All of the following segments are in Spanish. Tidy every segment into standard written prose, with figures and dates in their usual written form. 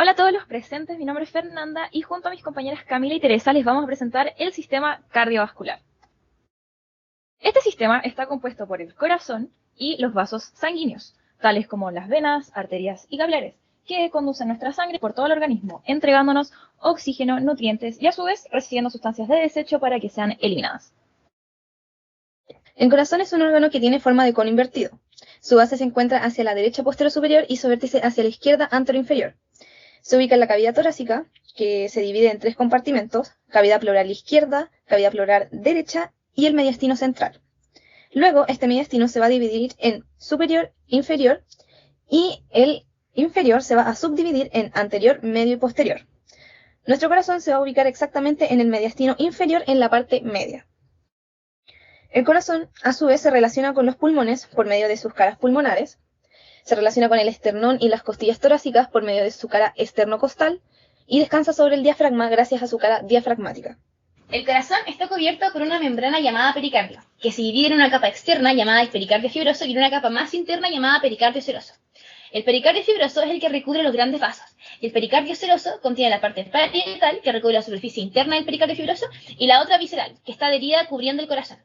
Hola a todos los presentes, mi nombre es Fernanda y junto a mis compañeras Camila y Teresa les vamos a presentar el sistema cardiovascular. Este sistema está compuesto por el corazón y los vasos sanguíneos, tales como las venas, arterias y capilares, que conducen nuestra sangre por todo el organismo, entregándonos oxígeno, nutrientes y a su vez recibiendo sustancias de desecho para que sean eliminadas. El corazón es un órgano que tiene forma de cono invertido. Su base se encuentra hacia la derecha posterior superior y su vértice hacia la izquierda anteroinferior. Se ubica en la cavidad torácica, que se divide en 3 compartimentos: cavidad pleural izquierda, cavidad pleural derecha y el mediastino central. Luego, este mediastino se va a dividir en superior, inferior, y el inferior se va a subdividir en anterior, medio y posterior. Nuestro corazón se va a ubicar exactamente en el mediastino inferior en la parte media. El corazón, a su vez, se relaciona con los pulmones por medio de sus caras pulmonares, se relaciona con el esternón y las costillas torácicas por medio de su cara esternocostal y descansa sobre el diafragma gracias a su cara diafragmática. El corazón está cubierto por una membrana llamada pericardio, que se divide en una capa externa llamada pericardio fibroso y en una capa más interna llamada pericardio seroso. El pericardio fibroso es el que recubre los grandes vasos, y el pericardio seroso contiene la parte parietal, que recubre la superficie interna del pericardio fibroso, y la otra visceral, que está adherida cubriendo el corazón.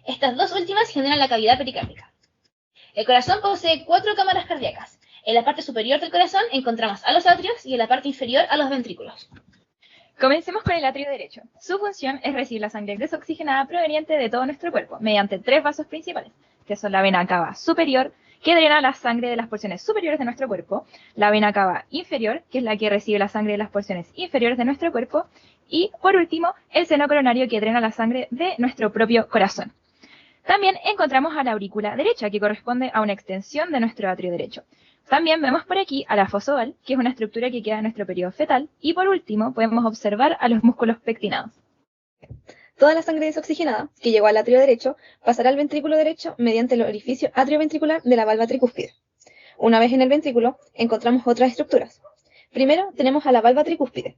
Estas dos últimas generan la cavidad pericárdica. El corazón posee 4 cámaras cardíacas. En la parte superior del corazón encontramos a los atrios y en la parte inferior a los ventrículos. Comencemos con el atrio derecho. Su función es recibir la sangre desoxigenada proveniente de todo nuestro cuerpo, mediante 3 vasos principales, que son la vena cava superior, que drena la sangre de las porciones superiores de nuestro cuerpo, la vena cava inferior, que es la que recibe la sangre de las porciones inferiores de nuestro cuerpo, y, por último, el seno coronario, que drena la sangre de nuestro propio corazón. También encontramos a la aurícula derecha, que corresponde a una extensión de nuestro atrio derecho. También vemos por aquí a la fosa oval, que es una estructura que queda en nuestro periodo fetal, y por último podemos observar a los músculos pectinados. Toda la sangre desoxigenada que llegó al atrio derecho pasará al ventrículo derecho mediante el orificio atrioventricular de la valva tricúspide. Una vez en el ventrículo, encontramos otras estructuras. Primero tenemos a la valva tricúspide.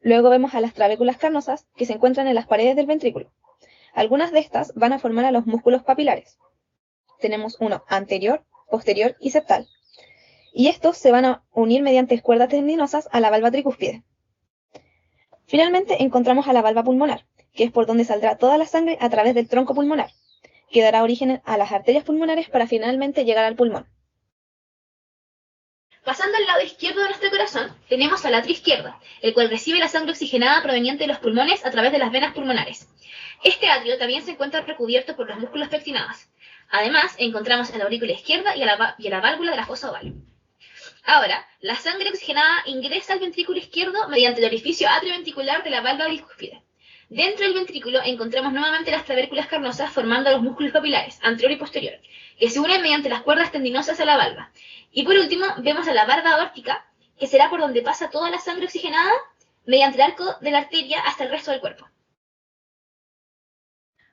Luego vemos a las trabéculas carnosas que se encuentran en las paredes del ventrículo. Algunas de estas van a formar a los músculos papilares. Tenemos uno anterior, posterior y septal. Y estos se van a unir mediante cuerdas tendinosas a la valva tricúspide. Finalmente encontramos a la valva pulmonar, que es por donde saldrá toda la sangre a través del tronco pulmonar, que dará origen a las arterias pulmonares para finalmente llegar al pulmón. Pasando al lado izquierdo de nuestro corazón, tenemos al atrio izquierdo, el cual recibe la sangre oxigenada proveniente de los pulmones a través de las venas pulmonares. Este atrio también se encuentra recubierto por los músculos pectinados. Además, encontramos a la aurícula izquierda y a la válvula de la fosa oval. Ahora, la sangre oxigenada ingresa al ventrículo izquierdo mediante el orificio atrioventricular de la valva tricúspide. Dentro del ventrículo encontramos nuevamente las trabéculas carnosas formando los músculos papilares, anterior y posterior, que se unen mediante las cuerdas tendinosas a la valva. Y por último, vemos a la valva aórtica, que será por donde pasa toda la sangre oxigenada mediante el arco de la arteria hasta el resto del cuerpo.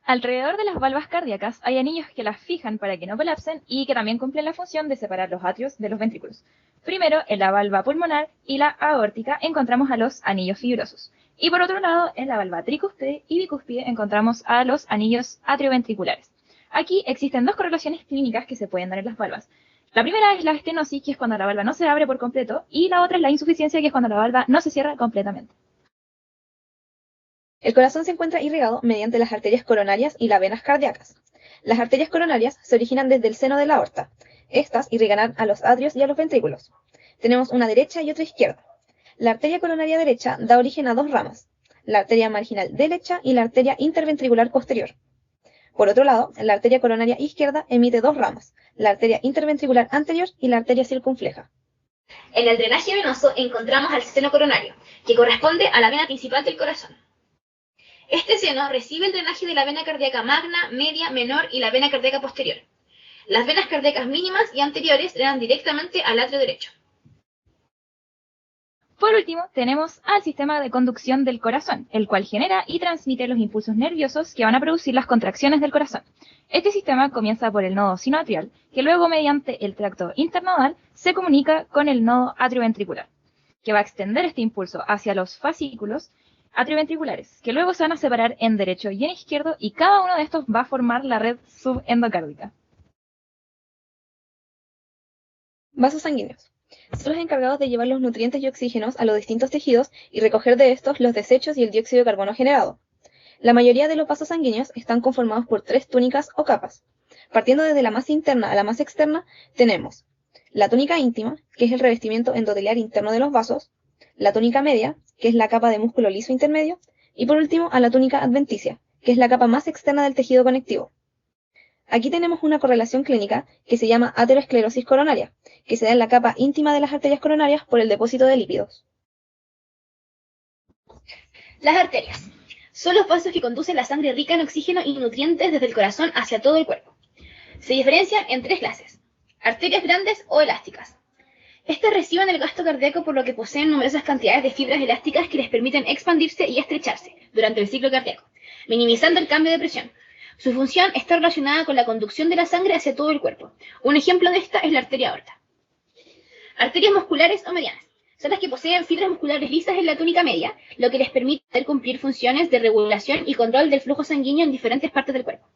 Alrededor de las valvas cardíacas hay anillos que las fijan para que no colapsen y que también cumplen la función de separar los atrios de los ventrículos. Primero, en la valva pulmonar y la aórtica encontramos a los anillos fibrosos. Y por otro lado, en la valva tricúspide y bicúspide encontramos a los anillos atrioventriculares. Aquí existen 2 correlaciones clínicas que se pueden dar en las valvas. La primera es la estenosis, que es cuando la valva no se abre por completo, y la otra es la insuficiencia, que es cuando la valva no se cierra completamente. El corazón se encuentra irrigado mediante las arterias coronarias y las venas cardíacas. Las arterias coronarias se originan desde el seno de la aorta. Estas irrigarán a los atrios y a los ventrículos. Tenemos una derecha y otra izquierda. La arteria coronaria derecha da origen a 2 ramas, la arteria marginal derecha y la arteria interventricular posterior. Por otro lado, la arteria coronaria izquierda emite 2 ramas, la arteria interventricular anterior y la arteria circunfleja. En el drenaje venoso encontramos al seno coronario, que corresponde a la vena principal del corazón. Este seno recibe el drenaje de la vena cardíaca magna, media, menor y la vena cardíaca posterior. Las venas cardíacas mínimas y anteriores drenan directamente al atrio derecho. Por último, tenemos al sistema de conducción del corazón, el cual genera y transmite los impulsos nerviosos que van a producir las contracciones del corazón. Este sistema comienza por el nodo sinoatrial, que luego mediante el tracto internodal se comunica con el nodo atrioventricular, que va a extender este impulso hacia los fascículos atrioventriculares, que luego se van a separar en derecho y en izquierdo, y cada uno de estos va a formar la red subendocárdica. Vasos sanguíneos. Son los encargados de llevar los nutrientes y oxígenos a los distintos tejidos y recoger de estos los desechos y el dióxido de carbono generado. La mayoría de los vasos sanguíneos están conformados por 3 túnicas o capas. Partiendo desde la más interna a la más externa, tenemos la túnica íntima, que es el revestimiento endotelial interno de los vasos, la túnica media, que es la capa de músculo liso intermedio, y por último a la túnica adventicia, que es la capa más externa del tejido conectivo. Aquí tenemos una correlación clínica que se llama ateroesclerosis coronaria, que se da en la capa íntima de las arterias coronarias por el depósito de lípidos. Las arterias son los vasos que conducen la sangre rica en oxígeno y nutrientes desde el corazón hacia todo el cuerpo. Se diferencian en 3 clases: arterias grandes o elásticas. Estas reciben el gasto cardíaco por lo que poseen numerosas cantidades de fibras elásticas que les permiten expandirse y estrecharse durante el ciclo cardíaco, minimizando el cambio de presión. Su función está relacionada con la conducción de la sangre hacia todo el cuerpo. Un ejemplo de esta es la arteria aorta. Arterias musculares o medianas son las que poseen fibras musculares lisas en la túnica media, lo que les permite cumplir funciones de regulación y control del flujo sanguíneo en diferentes partes del cuerpo.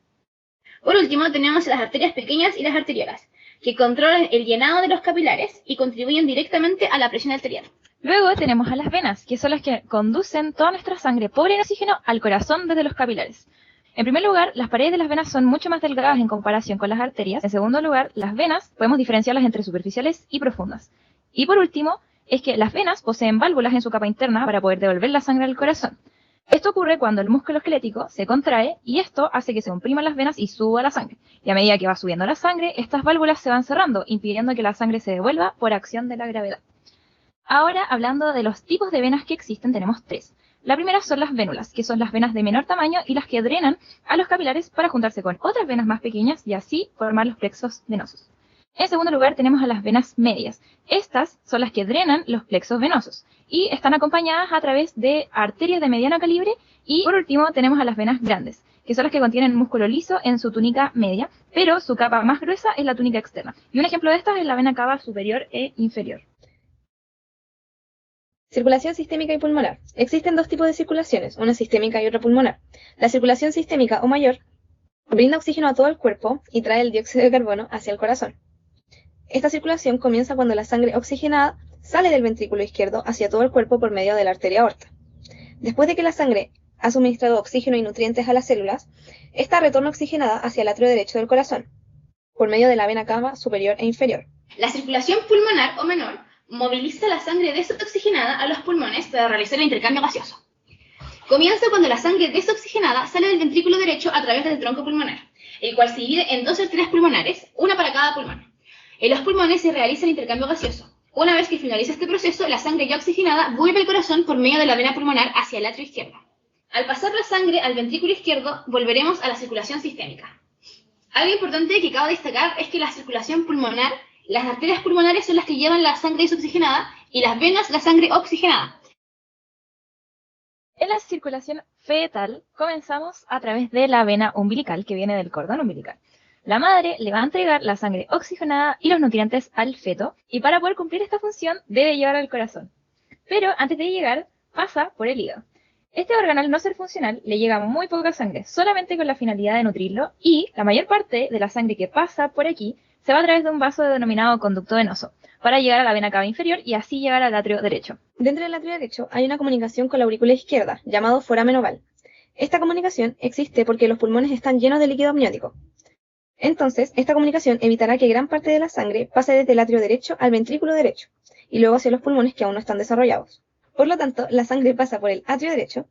Por último, tenemos las arterias pequeñas y las arteriolas, que controlan el llenado de los capilares y contribuyen directamente a la presión arterial. Luego tenemos a las venas, que son las que conducen toda nuestra sangre pobre en oxígeno al corazón desde los capilares. En primer lugar, las paredes de las venas son mucho más delgadas en comparación con las arterias. En segundo lugar, las venas podemos diferenciarlas entre superficiales y profundas. Y por último, es que las venas poseen válvulas en su capa interna para poder devolver la sangre al corazón. Esto ocurre cuando el músculo esquelético se contrae y esto hace que se compriman las venas y suba la sangre. Y a medida que va subiendo la sangre, estas válvulas se van cerrando, impidiendo que la sangre se devuelva por acción de la gravedad. Ahora, hablando de los tipos de venas que existen, tenemos 3. La primera son las vénulas, que son las venas de menor tamaño y las que drenan a los capilares para juntarse con otras venas más pequeñas y así formar los plexos venosos. En segundo lugar tenemos a las venas medias. Estas son las que drenan los plexos venosos y están acompañadas a través de arterias de mediano calibre. Y por último tenemos a las venas grandes, que son las que contienen músculo liso en su túnica media, pero su capa más gruesa es la túnica externa. Y un ejemplo de estas es la vena cava superior e inferior. Circulación sistémica y pulmonar. Existen 2 tipos de circulaciones, una sistémica y otra pulmonar. La circulación sistémica o mayor brinda oxígeno a todo el cuerpo y trae el dióxido de carbono hacia el corazón. Esta circulación comienza cuando la sangre oxigenada sale del ventrículo izquierdo hacia todo el cuerpo por medio de la arteria aorta. Después de que la sangre ha suministrado oxígeno y nutrientes a las células, esta retorna oxigenada hacia el atrio derecho del corazón, por medio de la vena cava superior e inferior. La circulación pulmonar o menor moviliza la sangre desoxigenada a los pulmones para realizar el intercambio gaseoso. Comienza cuando la sangre desoxigenada sale del ventrículo derecho a través del tronco pulmonar, el cual se divide en 2 arterias pulmonares, una para cada pulmón. En los pulmones se realiza el intercambio gaseoso. Una vez que finaliza este proceso, la sangre ya oxigenada vuelve al corazón por medio de la vena pulmonar hacia el atrio izquierdo. Al pasar la sangre al ventrículo izquierdo, volveremos a la circulación sistémica. Algo importante que cabe destacar es que la circulación pulmonar, las arterias pulmonares son las que llevan la sangre desoxigenada y las venas la sangre oxigenada. En la circulación fetal comenzamos a través de la vena umbilical, que viene del cordón umbilical. La madre le va a entregar la sangre oxigenada y los nutrientes al feto, y para poder cumplir esta función debe llegar al corazón. Pero antes de llegar, pasa por el hígado. Este órgano, al no ser funcional, le llega muy poca sangre, solamente con la finalidad de nutrirlo, y la mayor parte de la sangre que pasa por aquí se va a través de un vaso denominado conducto venoso, para llegar a la vena cava inferior y así llegar al atrio derecho. Dentro del atrio derecho hay una comunicación con la aurícula izquierda, llamado foramen oval. Esta comunicación existe porque los pulmones están llenos de líquido amniótico. Entonces, esta comunicación evitará que gran parte de la sangre pase desde el atrio derecho al ventrículo derecho, y luego hacia los pulmones que aún no están desarrollados. Por lo tanto, la sangre pasa por el atrio derecho,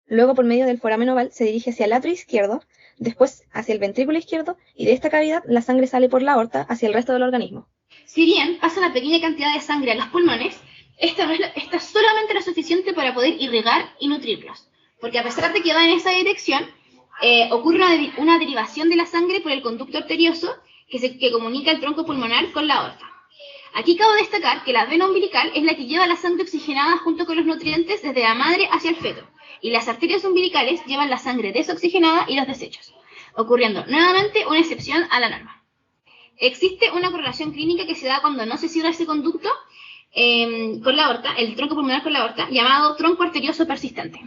luego por medio del foramen oval se dirige hacia el atrio izquierdo, después hacia el ventrículo izquierdo, y de esta cavidad la sangre sale por la aorta hacia el resto del organismo. Si bien pasa una pequeña cantidad de sangre a los pulmones, esta es solamente lo suficiente para poder irrigar y nutrirlos, porque a pesar de que va en esa dirección, ocurre una derivación de la sangre por el conducto arterioso que comunica el tronco pulmonar con la aorta. Aquí cabe destacar que la vena umbilical es la que lleva la sangre oxigenada junto con los nutrientes desde la madre hacia el feto, y las arterias umbilicales llevan la sangre desoxigenada y los desechos, ocurriendo nuevamente una excepción a la norma. Existe una correlación clínica que se da cuando no se cierra ese conducto con la aorta, el tronco pulmonar con la aorta, llamado tronco arterioso persistente.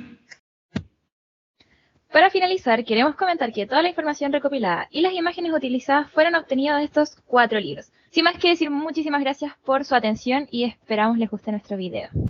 Para finalizar, queremos comentar que toda la información recopilada y las imágenes utilizadas fueron obtenidas de estos 4 libros. Sin más que decir, muchísimas gracias por su atención y esperamos les guste nuestro video.